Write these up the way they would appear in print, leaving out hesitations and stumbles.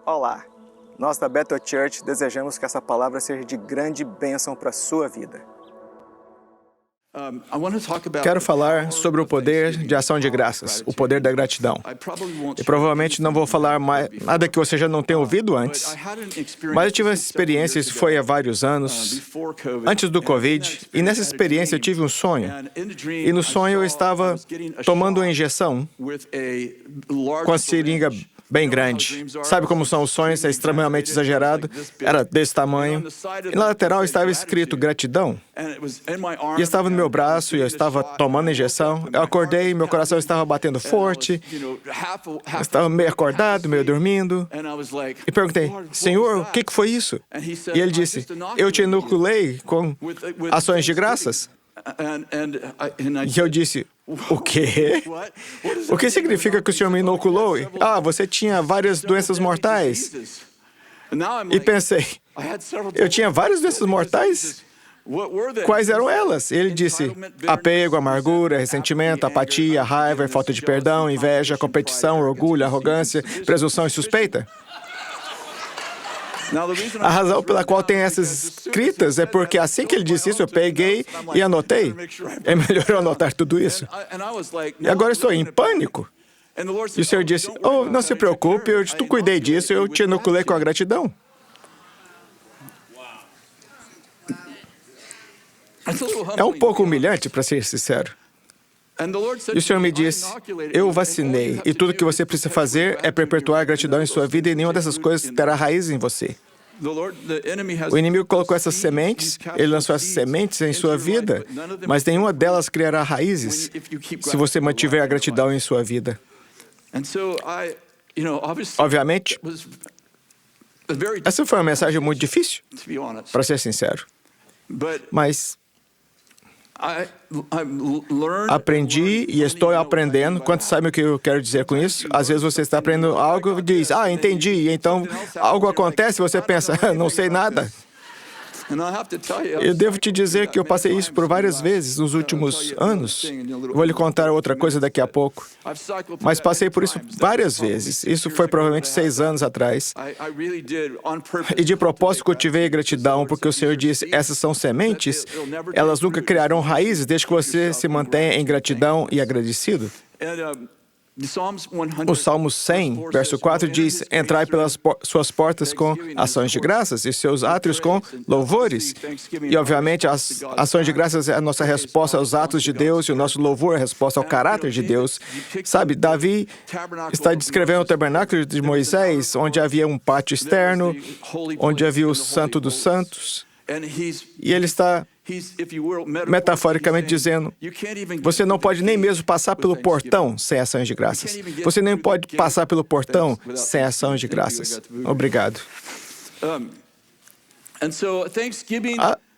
Olá! Nós da Bethel Church desejamos que essa palavra seja de grande bênção para a sua vida. Quero falar sobre o poder de ação de graças, o poder da gratidão. E provavelmente não vou falar mais nada que você já não tenha ouvido antes, mas eu tive essa experiência, isso foi há vários anos, antes do Covid, e nessa experiência eu tive um sonho. E no sonho eu estava tomando uma injeção com a seringa bem grande. Sabe como são os sonhos? É extremamente exagerado. Era desse tamanho. E na lateral estava escrito gratidão. E estava no meu braço e eu estava tomando a injeção. Eu acordei, meu coração estava batendo forte. Eu estava meio acordado, meio dormindo. E perguntei, Senhor, o que foi isso? E ele disse, eu te inoculei com ações de graças. E eu disse, o quê? O que significa que o Senhor me inoculou? Você tinha várias doenças mortais. E pensei, eu tinha várias doenças mortais? Quais eram elas? Ele disse, apego, amargura, ressentimento, apatia, raiva, falta de perdão, inveja, competição, orgulho, arrogância, presunção e suspeita. A razão pela qual tem essas escritas é porque assim que ele disse isso, eu peguei e anotei. É melhor eu anotar tudo isso. E agora estou em pânico. E o Senhor disse, não se preocupe, eu te cuidei disso, eu te inoculei com a gratidão. É um pouco humilhante, para ser sincero. E o Senhor me disse, eu vacinei, e tudo que você precisa fazer é perpetuar a gratidão em sua vida e nenhuma dessas coisas terá raiz em você. O inimigo colocou essas sementes, ele lançou essas sementes em sua vida, mas nenhuma delas criará raízes se você mantiver a gratidão em sua vida. Obviamente, essa foi uma mensagem muito difícil, para ser sincero. Mas aprendi e estou aprendendo. Quantos sabem o que eu quero dizer com isso? Às vezes você está aprendendo algo e diz, entendi. E então algo acontece e você pensa, não sei nada. Eu devo te dizer que eu passei isso por várias vezes nos últimos anos. Vou lhe contar outra coisa daqui a pouco. Mas passei por isso várias vezes. Isso foi provavelmente 6 anos atrás. E de propósito cultivei gratidão, porque o Senhor disse, essas são sementes, elas nunca criarão raízes desde que você se mantenha em gratidão e agradecido. O Salmo 100, verso 4 diz, entrai pelas suas portas com ações de graças e seus átrios com louvores. E, obviamente, as ações de graças é a nossa resposta aos atos de Deus e o nosso louvor é a resposta ao caráter de Deus. Sabe, Davi está descrevendo o tabernáculo de Moisés, onde havia um pátio externo, onde havia o Santo dos Santos. E ele está metaforicamente dizendo, você não pode nem mesmo passar pelo portão sem ações de graças. Você nem pode passar pelo portão sem ações de graças. Obrigado.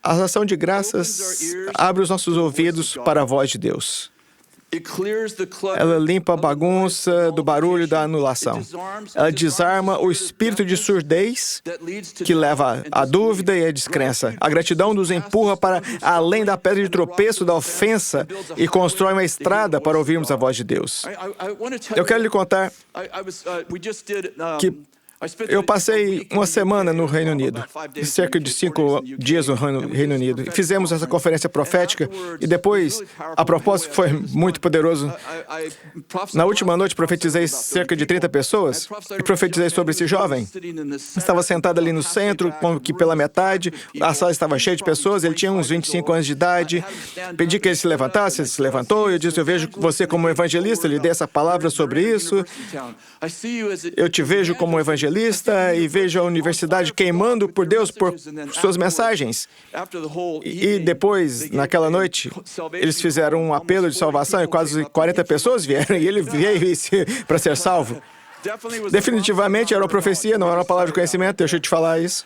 A ação de graças abre os nossos ouvidos para a voz de Deus. Ela limpa a bagunça do barulho da anulação. Ela desarma o espírito de surdez que leva à dúvida e à descrença. A gratidão nos empurra para além da pedra de tropeço da ofensa e constrói uma estrada para ouvirmos a voz de Deus. Eu quero lhe contar que eu passei uma semana no Reino Unido, cerca de 5 dias no Reino Unido. E fizemos essa conferência profética e depois, a propósito, foi muito poderoso. Na última noite, profetizei cerca de 30 pessoas e profetizei sobre esse jovem. Estava sentado ali no centro, que pela metade, a sala estava cheia de pessoas, ele tinha uns 25 anos de idade. Pedi que ele se levantasse, ele se levantou, e eu disse, eu vejo você como evangelista, lhe dei essa palavra sobre isso. Eu te vejo como evangelista e vejo a universidade queimando por Deus por suas mensagens. E depois, naquela noite, eles fizeram um apelo de salvação e quase 40 pessoas vieram e ele veio para ser salvo. Definitivamente era uma profecia, não era uma palavra de conhecimento, deixa eu te falar isso.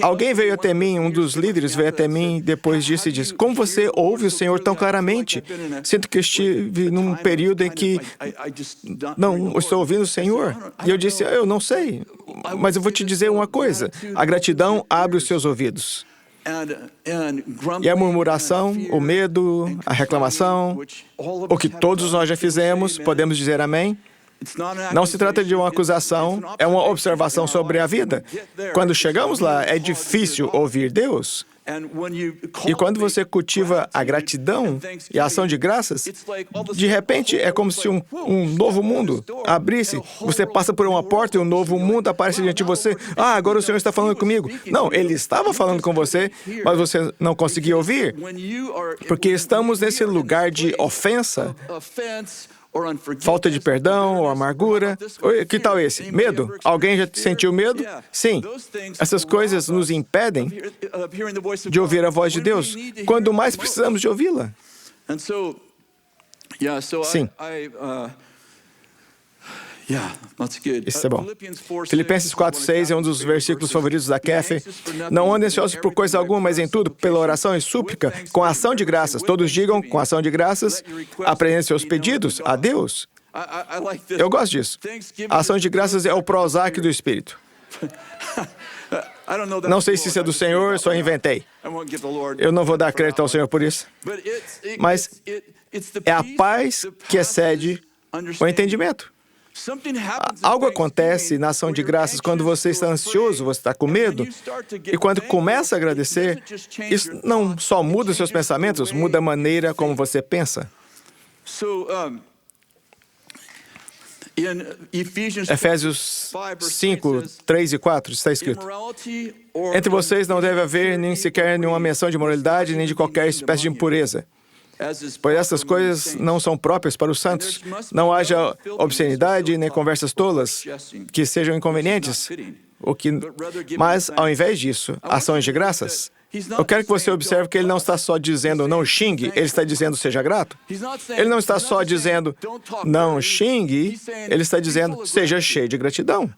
Alguém veio até mim, um dos líderes veio até mim depois disso e disse, como você ouve o Senhor tão claramente? Sinto que estive num período em que não estou ouvindo o Senhor. E eu disse, eu não sei, mas eu vou te dizer uma coisa, a gratidão abre os seus ouvidos. E a murmuração, o medo, a reclamação, o que todos nós já fizemos, podemos dizer amém? Não se trata de uma acusação, é uma observação sobre a vida. Quando chegamos lá, é difícil ouvir Deus. E quando você cultiva a gratidão e a ação de graças, de repente é como se um novo mundo abrisse. Você passa por uma porta e um novo mundo aparece diante de você. Ah, agora o Senhor está falando comigo. Não, Ele estava falando com você, mas você não conseguia ouvir. Porque estamos nesse lugar de ofensa, falta de perdão ou amargura. Que tal esse? Medo? Alguém já sentiu medo? Sim. Essas coisas nos impedem de ouvir a voz de Deus quando mais precisamos de ouvi-la. Sim. Isso é bom. Filipenses 4:6 é um dos versículos favoritos da Kathy. Não andem ansiosos por coisa alguma, mas em tudo, pela oração e súplica, com ação de graças. Todos digam, com ação de graças, apresentem seus pedidos a Deus. Eu gosto disso. A ação de graças é o Prozac do Espírito. Não sei se isso é do Senhor, só inventei. Eu não vou dar crédito ao Senhor por isso. Mas é a paz que excede o entendimento. Algo acontece na ação de graças quando você está ansioso, você está com medo, e quando começa a agradecer, isso não só muda os seus pensamentos, muda a maneira como você pensa. Efésios 5, 3 e 4 está escrito: entre vocês não deve haver nem sequer nenhuma menção de imoralidade, nem de qualquer espécie de impureza, pois essas coisas não são próprias para os santos. Não haja obscenidade nem conversas tolas que sejam inconvenientes, mas, ao invés disso, ações de graças. Eu quero que você observe que ele não está só dizendo não xingue, ele está dizendo seja grato. Ele não está só dizendo não xingue, ele está dizendo seja cheio de gratidão.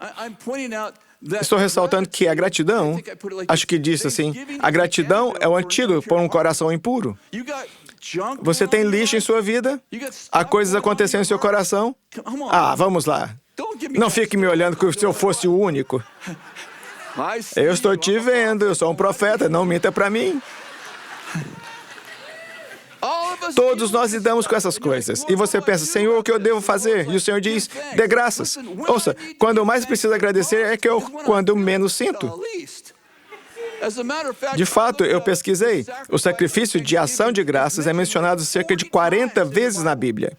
Estou ressaltando que a gratidão, acho que disse assim, a gratidão é o antídoto para um coração impuro. Você tem lixo em sua vida? Há coisas acontecendo em seu coração? Ah, vamos lá. Não fique me olhando como se eu fosse o único. Eu estou te vendo, eu sou um profeta, não minta para mim. Todos nós lidamos com essas coisas. E você pensa, Senhor, o que eu devo fazer? E o Senhor diz, dê graças. Ouça, quando eu mais preciso agradecer é quando eu menos sinto. De fato, eu pesquisei. O sacrifício de ação de graças é mencionado cerca de 40 vezes na Bíblia.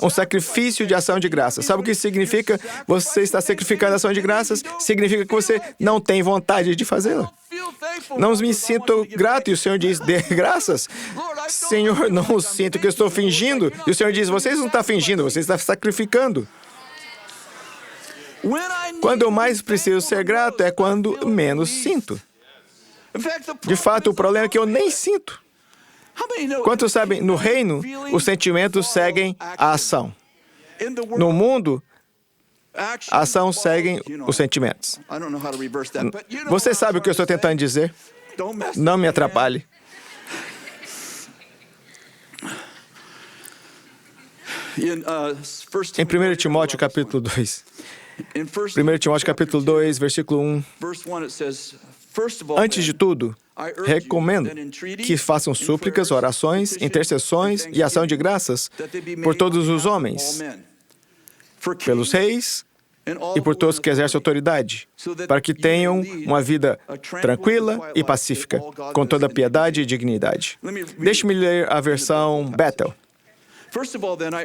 Um sacrifício de ação de graças. Sabe o que significa? Você está sacrificando a ação de graças? Significa que você não tem vontade de fazê-la. Não me sinto grato. E o Senhor diz, dê graças. Senhor, não sinto que eu estou fingindo. E o Senhor diz, você não está fingindo, você está sacrificando. Quando eu mais preciso ser grato é quando menos sinto. De fato, o problema é que eu nem sinto. Quantos sabem, no reino, os sentimentos seguem a ação. No mundo, a ação segue os sentimentos. Você sabe o que eu estou tentando dizer? Não me atrapalhe. Em 1 Timóteo, capítulo 2. 1 Timóteo, capítulo 2, versículo 1. Antes de tudo, recomendo que façam súplicas, orações, intercessões e ação de graças por todos os homens, pelos reis e por todos que exercem autoridade, para que tenham uma vida tranquila e pacífica, com toda piedade e dignidade. Deixe-me ler a versão Bethel.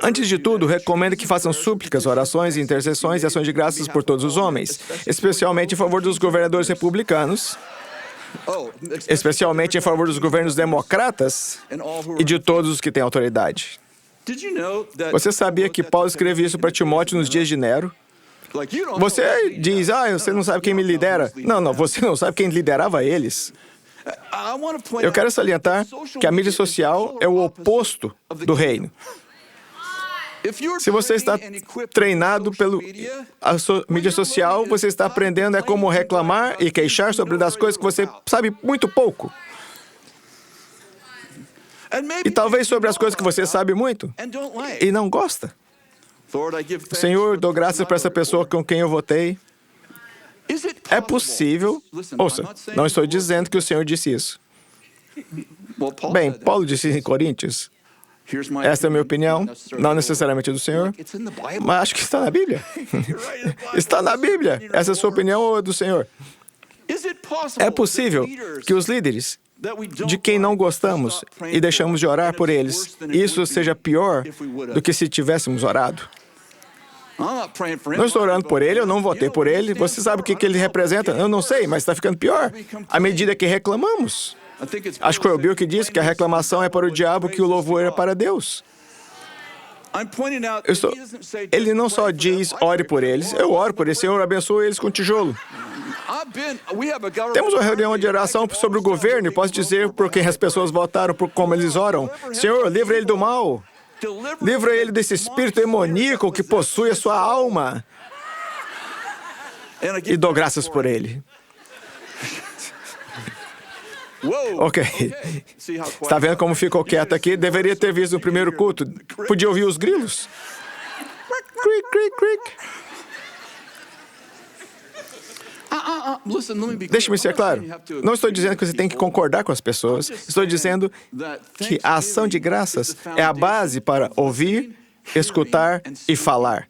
Antes de tudo, recomendo que façam súplicas, orações, intercessões e ações de graças por todos os homens, especialmente em favor dos governadores republicanos, especialmente em favor dos governos democratas e de todos os que têm autoridade. Você sabia que Paulo escreve isso para Timóteo nos dias de Nero? Você diz, você não sabe quem me lidera. Não, você não sabe quem liderava eles. Eu quero salientar que a mídia social é o oposto do reino. Se você está treinado pela mídia social, você está aprendendo como reclamar e queixar sobre das coisas que você sabe muito pouco. E talvez sobre as coisas que você sabe muito e não gosta. Senhor, dou graças para essa pessoa com quem eu votei. É possível, ouça, não estou dizendo que o Senhor disse isso. Bem, Paulo disse em Coríntios, esta é a minha opinião, não necessariamente do Senhor, mas acho que está na Bíblia. Está na Bíblia. Essa é a sua opinião ou é do Senhor? É possível que os líderes de quem não gostamos e deixamos de orar por eles, isso seja pior do que se tivéssemos orado. Não estou orando por ele, eu não votei por ele. Você sabe o que ele representa? Eu não sei, mas está ficando pior à medida que reclamamos. Acho que foi o Bill que disse que a reclamação é para o diabo, que o louvor é para Deus. Ele não só diz, ore por eles, eu oro por eles, Senhor, abençoe eles com tijolo. Temos uma reunião de oração sobre o governo e posso dizer por quem as pessoas votaram, por como eles oram. Senhor, livra ele do mal. Livra ele desse espírito demoníaco que possui a sua alma. E dou graças por ele. Ok. Está vendo como ficou quieto aqui? Deveria ter visto no primeiro culto. Podia ouvir os grilos. Cric, cric, cric. Deixe-me ser claro. Não estou dizendo que você tem que concordar com as pessoas. Estou dizendo que a ação de graças é a base para ouvir, escutar e falar.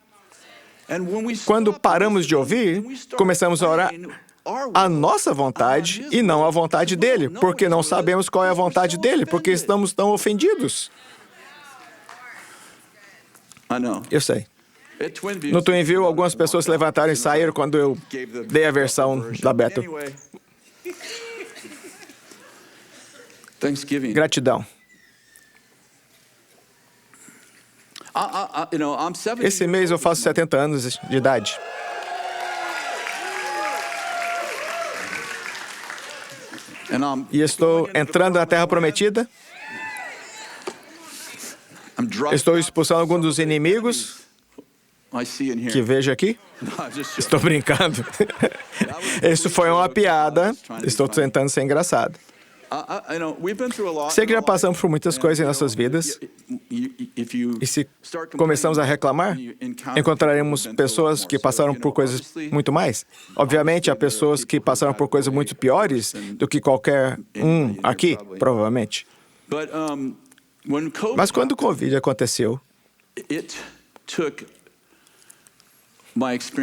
Quando paramos de ouvir, começamos a orar a nossa vontade e não a vontade dele, porque não sabemos qual é a vontade dele, porque estamos tão ofendidos. Eu sei. No Twinville, algumas pessoas se levantaram e saíram quando eu dei a versão da Bethel. Gratidão. Esse mês eu faço 70 anos de idade. E estou entrando na Terra Prometida. Estou expulsando alguns dos inimigos que vejo aqui. Estou brincando. Isso foi uma piada. Estou tentando ser engraçado. Sei que já passamos por muitas coisas em nossas vidas. E se começamos a reclamar, encontraremos pessoas que passaram por coisas muito mais. Obviamente, há pessoas que passaram por coisas muito piores do que qualquer um aqui, provavelmente. Mas quando o Covid aconteceu,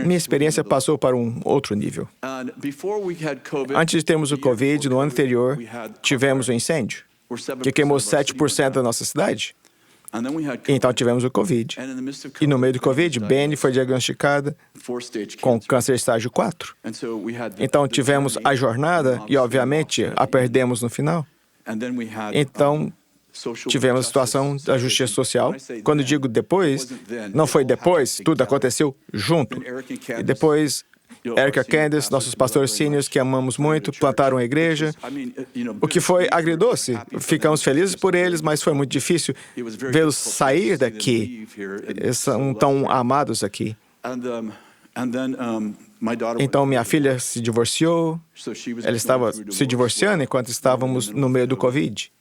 minha experiência passou para um outro nível. Antes de termos o Covid, no ano anterior, tivemos um incêndio que queimou 7% da nossa cidade. Então tivemos o Covid. E no meio do Covid, Benny foi diagnosticada com câncer estágio 4. Então tivemos a jornada e, obviamente, a perdemos no final. Então tivemos a situação da justiça social. Quando digo depois, não foi depois, tudo aconteceu junto. E depois, Erica Candace, nossos pastores seniors que amamos muito, plantaram a igreja. O que foi agridoce. Ficamos felizes por eles, mas foi muito difícil vê-los sair daqui. Eles são tão amados aqui. Então, minha filha se divorciou. Ela estava se divorciando enquanto estávamos no meio do Covid.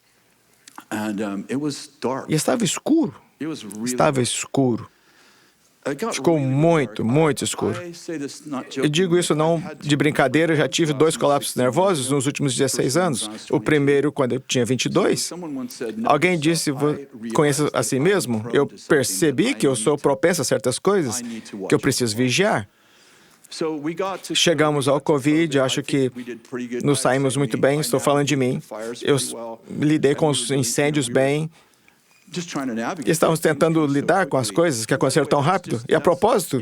E estava escuro. Estava escuro. Ficou muito, muito escuro. Eu digo isso não de brincadeira, eu já tive 2 colapsos nervosos nos últimos 16 anos. O primeiro, quando eu tinha 22. Alguém disse, conheço a si mesmo? Eu percebi que eu sou propenso a certas coisas, que eu preciso vigiar. Chegamos ao Covid, acho que nos saímos muito bem, estou falando de mim. Eu lidei com os incêndios bem. E estamos tentando lidar com as coisas que aconteceram tão rápido. E a propósito,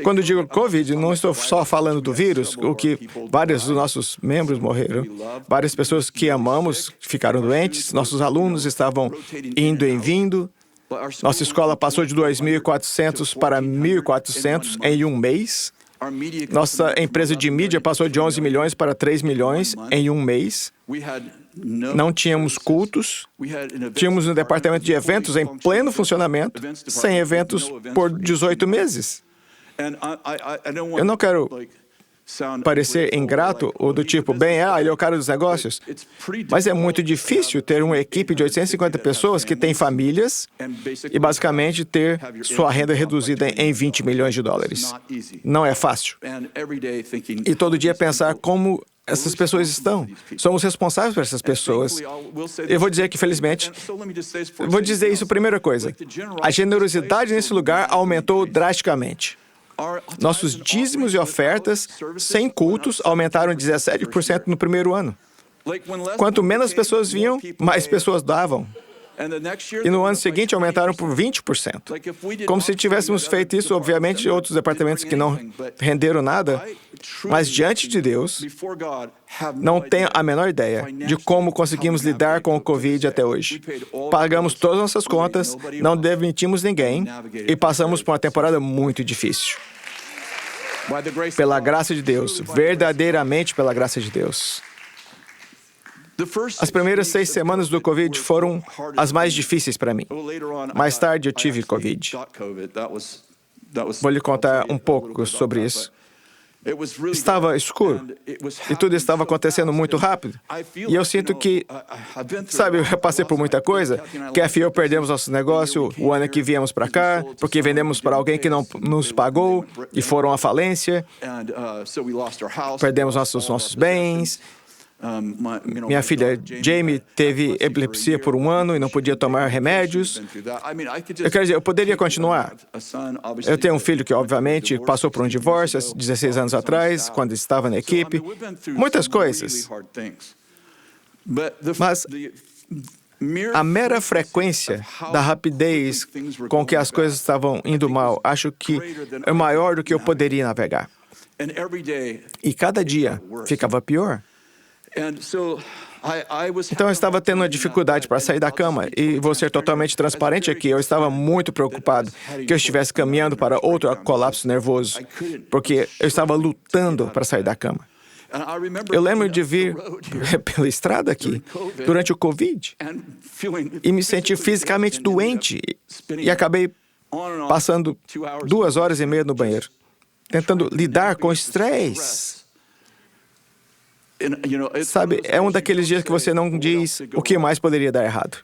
quando digo Covid, não estou só falando do vírus, o que vários dos nossos membros morreram. Várias pessoas que amamos ficaram doentes, nossos alunos estavam indo e vindo. Nossa escola passou de 2.400 para 1.400 em um mês. Nossa empresa de mídia passou de 11 milhões para 3 milhões em um mês. Não tínhamos cultos. Tínhamos um departamento de eventos em pleno funcionamento, sem eventos por 18 meses. Eu não quero parecer ingrato ou do tipo, bem, ele é o cara dos negócios. Mas é muito difícil ter uma equipe de 850 pessoas que tem famílias e basicamente ter sua renda reduzida em 20 milhões de dólares. Não é fácil. E todo dia pensar como essas pessoas estão. Somos responsáveis por essas pessoas. Eu vou dizer que, felizmente, vou dizer isso primeira coisa. A generosidade nesse lugar aumentou drasticamente. Nossos dízimos e ofertas, sem cultos, aumentaram 17% no primeiro ano. Quanto menos pessoas vinham, mais pessoas davam. E no ano seguinte aumentaram por 20%. Como se tivéssemos feito isso, obviamente, outros departamentos que não renderam nada, mas diante de Deus, não tenho a menor ideia de como conseguimos lidar com o Covid até hoje. Pagamos todas as nossas contas, não demitimos ninguém e passamos por uma temporada muito difícil. Pela graça de Deus, verdadeiramente pela graça de Deus. As primeiras 6 semanas do Covid foram as mais difíceis para mim. Mais tarde eu tive Covid. Vou lhe contar um pouco sobre isso. Estava escuro e tudo estava acontecendo muito rápido. E eu sinto que, sabe, eu passei por muita coisa. Kathy e eu perdemos nosso negócio o ano que viemos para cá, porque vendemos para alguém que não nos pagou e foram à falência. Perdemos nossos bens. Minha filha Jamie teve epilepsia por 1 ano e não podia tomar remédios. Eu quero dizer, eu poderia continuar. Eu tenho um filho que, obviamente, passou por um divórcio há 16 anos atrás, quando estava na equipe. Muitas coisas. Mas a mera frequência da rapidez com que as coisas estavam indo mal, acho que é maior do que eu poderia navegar. E cada dia ficava pior. Então eu estava tendo uma dificuldade para sair da cama e vou ser totalmente transparente aqui. Eu estava muito preocupado que eu estivesse caminhando para outro colapso nervoso, porque eu estava lutando para sair da cama. Eu lembro de vir pela estrada aqui durante o Covid e me senti fisicamente doente e acabei passando 2h30 no banheiro, tentando lidar com o estresse. Sabe, é um daqueles dias que você não diz o que mais poderia dar errado.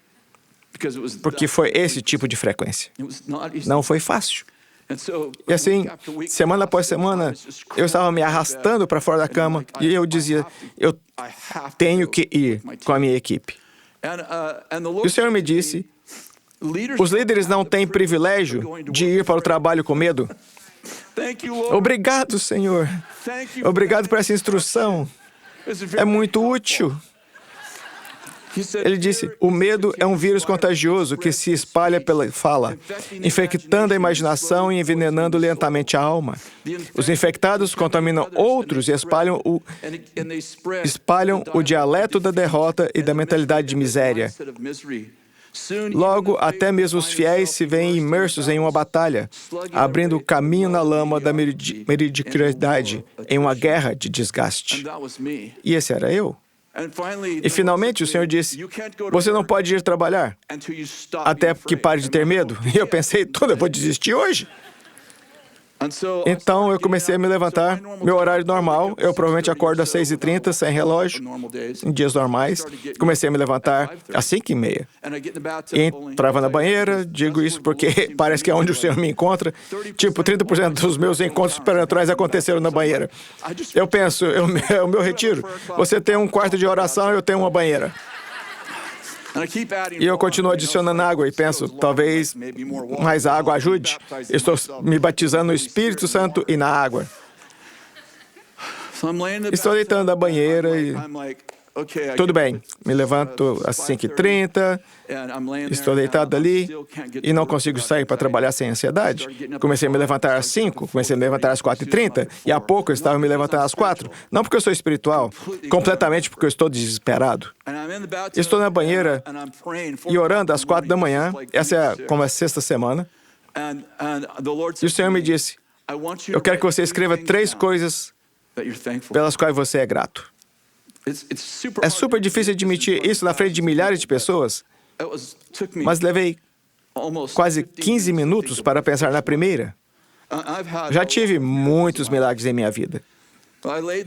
Porque foi esse tipo de frequência. Não foi fácil. E assim, semana após semana, eu estava me arrastando para fora da cama e eu dizia, eu tenho que ir com a minha equipe. E o Senhor me disse, os líderes não têm privilégio de ir para o trabalho com medo. Obrigado, Senhor. Obrigado por essa instrução. É muito útil. Ele disse, o medo é um vírus contagioso que se espalha pela fala, infectando a imaginação e envenenando lentamente a alma. Os infectados contaminam outros e espalham o dialeto da derrota e da mentalidade de miséria. Logo, até mesmo os fiéis se veem imersos em uma batalha, abrindo o caminho na lama da mediocridade, em uma guerra de desgaste. E esse era eu. E finalmente o Senhor disse, você não pode ir trabalhar até que pare de ter medo. E eu pensei, eu vou desistir hoje? Então eu comecei a me levantar, meu horário normal, eu provavelmente acordo às 6h30, sem relógio, em dias normais. Comecei a me levantar às 5h30. E entrava na banheira, digo isso porque parece que é onde o Senhor me encontra. Tipo, 30% dos meus encontros supernaturais aconteceram na banheira. Eu penso, é o meu retiro. Você tem um quarto de oração, eu tenho uma banheira. E eu continuo adicionando água e penso, talvez mais água ajude. Estou me batizando no Espírito Santo e na água. Estou deitando na banheira e... Tudo bem, me levanto às 5h30, estou deitado ali e não consigo sair para trabalhar sem ansiedade. Comecei a me levantar às 5, comecei a me levantar às 4h30 e há pouco eu estava me levantando às 4. Não porque eu sou espiritual, completamente porque eu estou desesperado. Estou na banheira e orando às 4 da manhã, essa é como a 6ª semana, e o Senhor me disse, eu quero que você escreva 3 coisas pelas quais você é grato. É super difícil admitir isso na frente de milhares de pessoas, mas levei quase 15 minutos para pensar na primeira. Já tive muitos milagres em minha vida.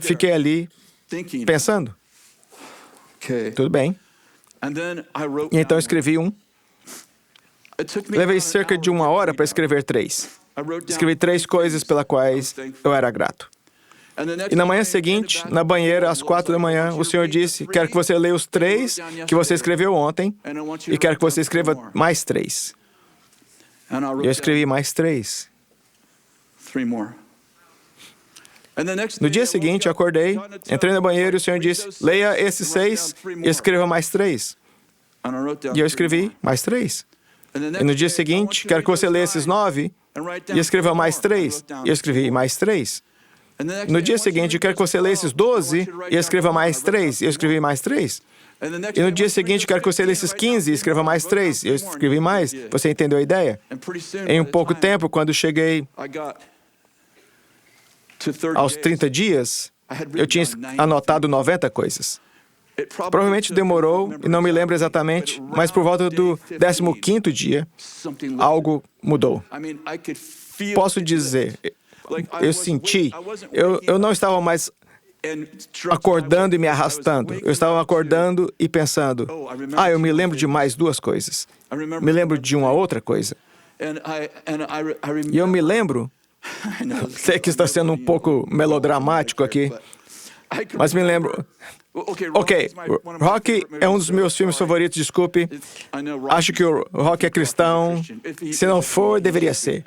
Fiquei ali pensando. Tudo bem. E então escrevi um. Levei cerca de 1 hora para escrever 3. Escrevi 3 coisas pelas quais eu era grato. E na manhã seguinte, na banheira, às 4 da manhã, o Senhor disse, quero que você leia os 3 que você escreveu ontem e quero que você escreva mais 3. Eu escrevi mais 3. No dia seguinte, eu acordei, entrei no banheiro e o Senhor disse, leia esses 6 e escreva mais 3. E eu escrevi mais 3. E no dia seguinte, quero que você leia esses 9 e escreva mais 3. E eu escrevi mais 3. No dia seguinte, eu quero que você leia esses 12 e escreva mais 3. E eu escrevi mais 3. E no dia seguinte, eu quero que você leia esses 15 e escreva mais 3. E eu escrevi mais. Você entendeu a ideia? Em um pouco tempo, quando cheguei aos 30 dias, eu tinha anotado 90 coisas. Provavelmente demorou, e não me lembro exatamente, mas por volta do 15º dia, algo mudou. Posso dizer, eu senti, eu não estava mais acordando e me arrastando. Eu estava acordando e pensando, eu me lembro de mais 2 coisas. Me lembro de uma outra coisa. E eu me lembro, sei que está sendo um pouco melodramático aqui, mas me lembro... Ok, Rocky é um dos meus filmes favoritos, desculpe. Acho que o Rocky é cristão. Se não for, deveria ser.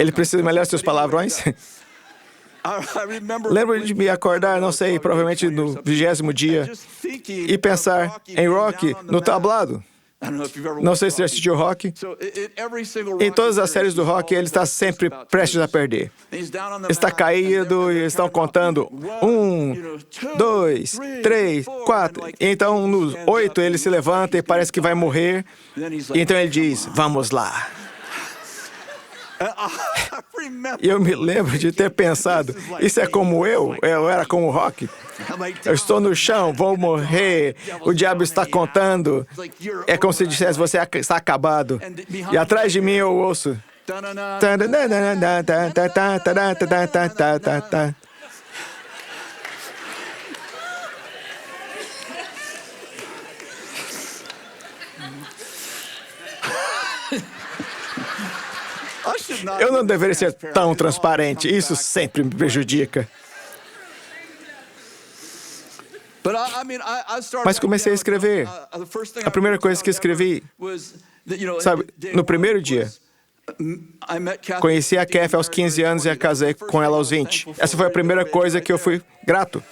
Ele precisa melhorar seus palavrões. Lembro de me acordar, não sei, provavelmente no 20º dia, e pensar em Rocky no tablado. Não sei se você assistiu Rocky. Em todas as séries do Rocky, ele está sempre prestes a perder. Está caído e estão contando 1, 2, 3, 4. Então, no 8, ele se levanta e parece que vai morrer. E então ele diz, vamos lá. E eu me lembro de ter pensado, isso é como eu era como o Rocky. Eu estou no chão, vou morrer, o diabo está contando. É como se dissesse, você está acabado. E atrás de mim eu ouço. Eu não deveria ser tão transparente. Isso sempre me prejudica. Mas comecei a escrever. A primeira coisa que escrevi, sabe, no primeiro dia, conheci a Kathy aos 15 anos e a casei com ela aos 20. Essa foi a primeira coisa que eu fui grato.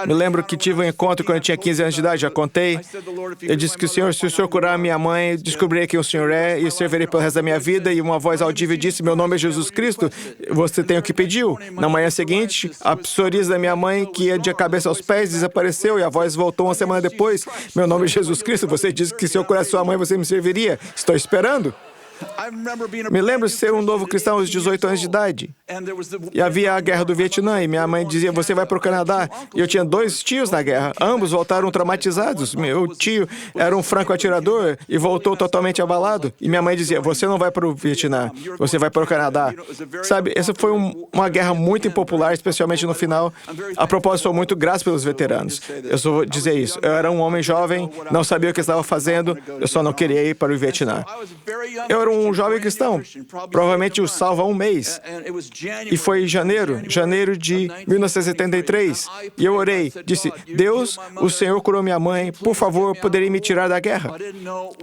Me lembro que tive um encontro quando eu tinha 15 anos de idade, já contei. Eu disse que se o Senhor curar minha mãe, descobrirei quem o Senhor é e servirei pelo resto da minha vida. E uma voz audível disse, meu nome é Jesus Cristo, você tem o que pediu. Na manhã seguinte, a psoríase da minha mãe, que ia de cabeça aos pés, desapareceu e a voz voltou uma semana depois. Meu nome é Jesus Cristo, você disse que se eu curasse sua mãe, você me serviria. Estou esperando. Me lembro de ser um novo cristão aos 18 anos de idade. E havia a guerra do Vietnã e minha mãe dizia, você vai para o Canadá. E eu tinha 2 tios na guerra. Ambos voltaram traumatizados. Meu tio era um franco-atirador e voltou totalmente abalado. E minha mãe dizia, você não vai para o Vietnã, você vai para o Canadá. Sabe, essa foi uma guerra muito impopular, especialmente no final. A propósito, sou muito grato pelos veteranos. Eu só vou dizer isso. Eu era um homem jovem, não sabia o que estava fazendo, eu só não queria ir para o Vietnã. Eu era um jovem cristão, provavelmente o salvo há um mês. E foi em janeiro de 1973. E eu orei, disse, Deus, o Senhor curou minha mãe, por favor, poderia me tirar da guerra.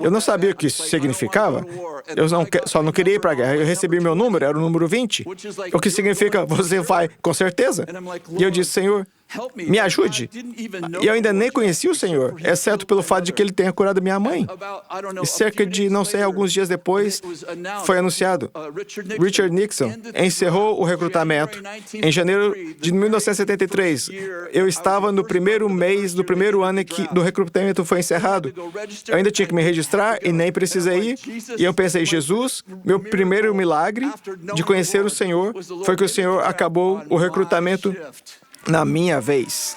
Eu não sabia o que isso significava. Eu só não queria ir para a guerra. Eu recebi meu número, era o número 20. O que significa, você vai, com certeza. E eu disse, Senhor, me ajude. E eu ainda nem conhecia o Senhor, exceto pelo fato de que Ele tenha curado minha mãe. E cerca de, não sei, alguns dias depois, foi anunciado. Richard Nixon encerrou o recrutamento em janeiro de 1973. Eu estava no primeiro mês do primeiro ano em que o recrutamento foi encerrado. Eu ainda tinha que me registrar e nem precisei ir. E eu pensei, Jesus, meu primeiro milagre de conhecer o Senhor foi que o Senhor acabou o recrutamento na minha vez.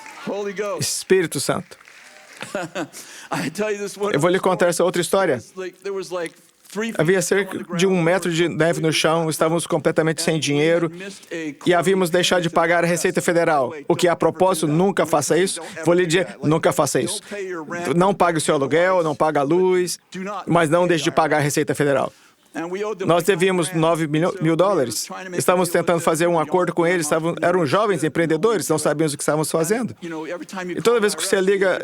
Espírito Santo. Eu vou lhe contar essa outra história. Havia cerca de 1 metro de neve no chão, estávamos completamente sem dinheiro e havíamos deixado de pagar a Receita Federal. O que, a propósito, nunca faça isso. Vou lhe dizer, nunca faça isso. Não pague o seu aluguel, não pague a luz, mas não deixe de pagar a Receita Federal. Nós devíamos $9 mil. Estávamos tentando fazer um acordo com eles. Eram jovens empreendedores, não sabíamos o que estávamos fazendo. E toda vez que você liga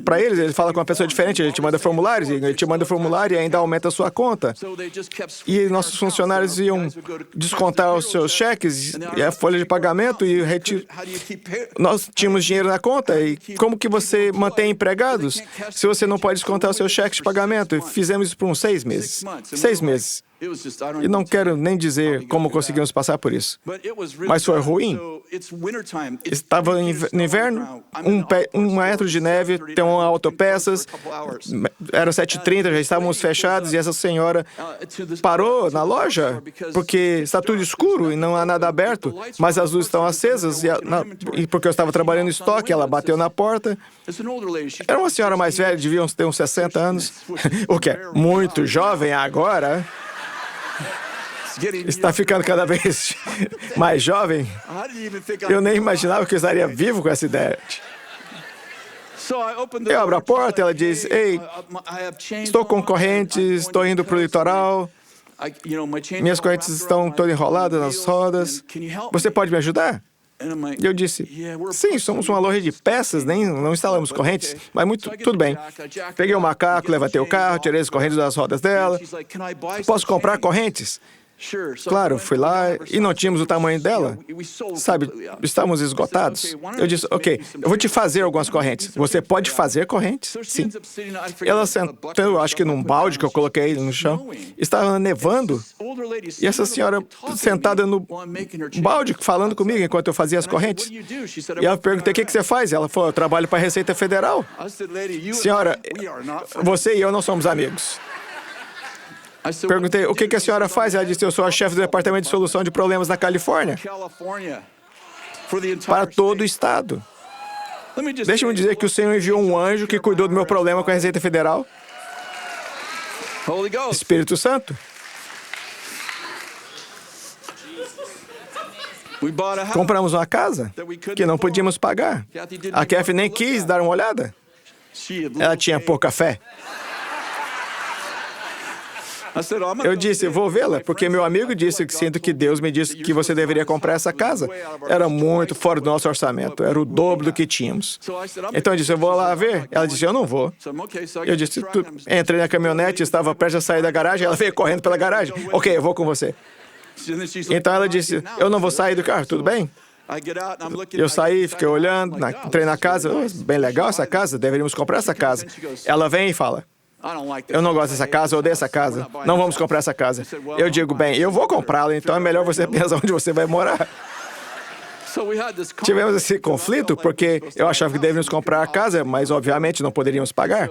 para eles, ele fala com uma pessoa diferente, ele te manda formulários, e ele te manda formulário e ainda aumenta a sua conta. E nossos funcionários iam descontar os seus cheques e a folha de pagamento e nós tínhamos dinheiro na conta. E como que você mantém empregados se você não pode descontar os seus cheques de pagamento? E fizemos isso por uns 6 meses. 6 meses. E não quero nem dizer como conseguimos passar por isso. Mas foi ruim. Estava no inverno, 1 metro de neve, tem uma autopeças, era 7h30, já estávamos fechados, e essa senhora parou na loja, porque está tudo escuro e não há nada aberto, mas as luzes estão acesas, e porque eu estava trabalhando em estoque, ela bateu na porta. Era uma senhora mais velha, devia ter uns 60 anos, o que é muito jovem agora. Está ficando cada vez mais jovem. Eu nem imaginava que eu estaria vivo com essa ideia. Eu abro a porta e ela diz, ei, estou com correntes, estou indo para o litoral, minhas correntes estão todas enroladas nas rodas, você pode me ajudar? E eu disse, sim, somos uma loja de peças, não instalamos correntes, mas tudo bem. Peguei o macaco, levantei o carro, tirei as correntes das rodas dela. Posso comprar correntes? Claro, fui lá e não tínhamos o tamanho dela. Sabe, estávamos esgotados. Eu disse, ok, eu vou te fazer algumas correntes. Você pode fazer correntes? Sim. Ela sentou, acho que num balde que eu coloquei no chão. Estava nevando. E essa senhora sentada no balde, falando comigo enquanto eu fazia as correntes. E eu perguntei, o que você faz? Ela falou, eu trabalho para a Receita Federal. Senhora, você e eu não somos amigos. Perguntei, o que a senhora faz? Ela disse, eu sou a chefe do Departamento de Solução de Problemas na Califórnia. Para todo o estado. Deixa-me dizer que o Senhor enviou um anjo que cuidou do meu problema com a Receita Federal. Espírito Santo. Compramos uma casa que não podíamos pagar. A Kathy nem quis dar uma olhada. Ela tinha pouca fé. Eu disse, vou vê-la, porque meu amigo disse que sinto que Deus me disse que você deveria comprar essa casa. Era muito fora do nosso orçamento, era o dobro do que tínhamos. Então eu disse, eu vou lá ver. Ela disse, eu não vou. Eu disse, entrei na caminhonete, estava prestes a sair da garagem, ela veio correndo pela garagem. Ok, eu vou com você. Então ela disse, eu não vou sair do carro, tudo bem? Eu saí, fiquei olhando, entrei na casa, bem legal essa casa, deveríamos comprar essa casa. Ela vem e fala, eu não gosto dessa casa, eu odeio essa casa. Não vamos comprar essa casa. Eu digo, bem, eu vou comprá-la, então é melhor você pensar onde você vai morar. Tivemos esse conflito porque eu achava que deveríamos comprar a casa, mas obviamente não poderíamos pagar.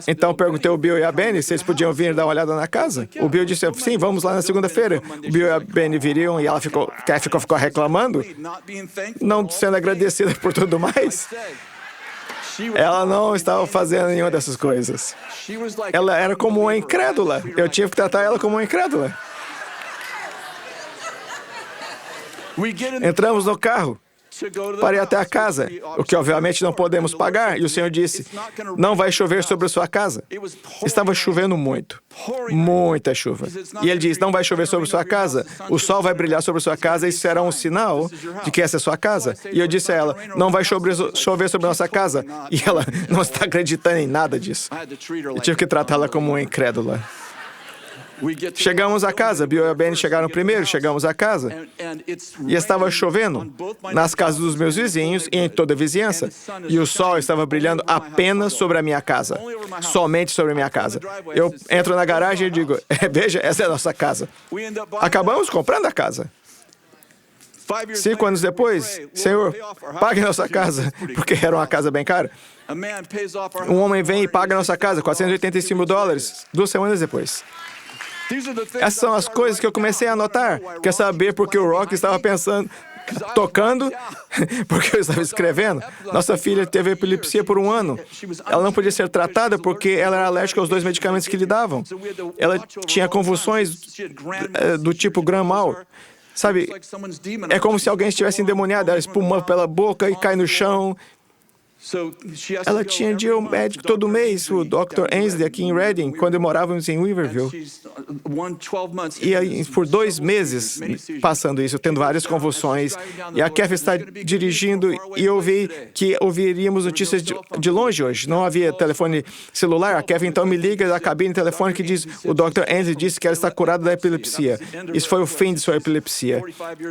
Então perguntei ao Bill e a Benny se eles podiam vir dar uma olhada na casa. O Bill disse, sim, vamos lá na segunda-feira. O Bill e a Benny viriam e ela ficou reclamando, não sendo agradecida por tudo mais. Ela não estava fazendo nenhuma dessas coisas. Ela era como uma incrédula. Eu tinha que tratar ela como uma incrédula. Entramos no carro para ir até a casa, o que obviamente não podemos pagar. E o Senhor disse, não vai chover sobre a sua casa. Estava chovendo muito, muita chuva. E Ele disse, não vai chover sobre a sua casa, o sol vai brilhar sobre a sua casa e isso será um sinal de que essa é a sua casa. E eu disse a ela, não vai chover sobre a nossa casa. E ela não está acreditando em nada disso. Eu tive que tratá-la como uma incrédula. Chegamos à casa, Bill e a Benny chegaram primeiro, chegamos à casa. E estava chovendo nas casas dos meus vizinhos e em toda a vizinhança. E o sol estava brilhando apenas sobre a minha casa. Somente sobre a minha casa. Eu entro na garagem e digo, veja, essa é a nossa casa. Acabamos comprando a casa. 5 anos depois, Senhor, pague nossa casa, porque era uma casa bem cara. Um homem vem e paga nossa casa, $485 mil, 2 semanas depois. Essas são as coisas que eu comecei a notar. Quer saber por que o Rock estava tocando? Porque eu estava escrevendo. Nossa filha teve epilepsia por 1 ano. Ela não podia ser tratada porque ela era alérgica aos 2 medicamentos que lhe davam. Ela tinha convulsões do tipo Grand Mal. Sabe, é como se alguém estivesse endemoniado. Ela espuma pela boca e cai no chão. Ela tinha de ir ao médico todo mês, o Dr. Ainsley, aqui em Reading, quando morávamos em Weaverville. E aí, por 2 meses passando isso, tendo várias convulsões. E a Kathy está dirigindo e eu vi que ouviríamos notícias de longe hoje. Não havia telefone celular. A Kathy então me liga da cabine telefônica e diz: o Dr. Ainsley disse que ela está curada da epilepsia. Isso foi o fim de sua epilepsia.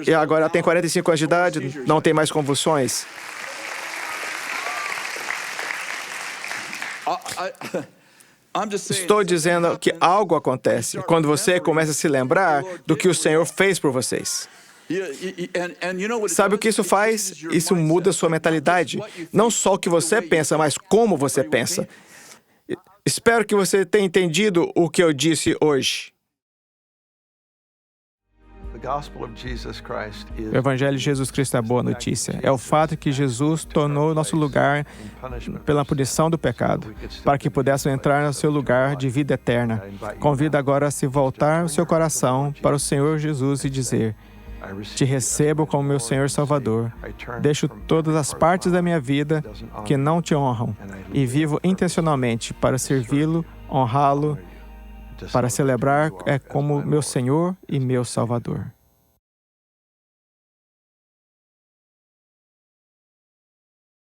E agora ela tem 45 anos de idade, não tem mais convulsões. Estou dizendo que algo acontece quando você começa a se lembrar do que o Senhor fez por vocês. Sabe o que isso faz? Isso muda a sua mentalidade. Não só o que você pensa, mas como você pensa. Espero que você tenha entendido o que eu disse hoje. O Evangelho de Jesus Cristo é a boa notícia. É o fato que Jesus tornou nosso lugar pela punição do pecado, para que pudéssemos entrar no seu lugar de vida eterna. Convido agora a se voltar o seu coração para o Senhor Jesus e dizer: te recebo como meu Senhor Salvador. Deixo todas as partes da minha vida que não te honram e vivo intencionalmente para servi-lo, honrá-lo, para celebrar como meu Senhor e meu Salvador.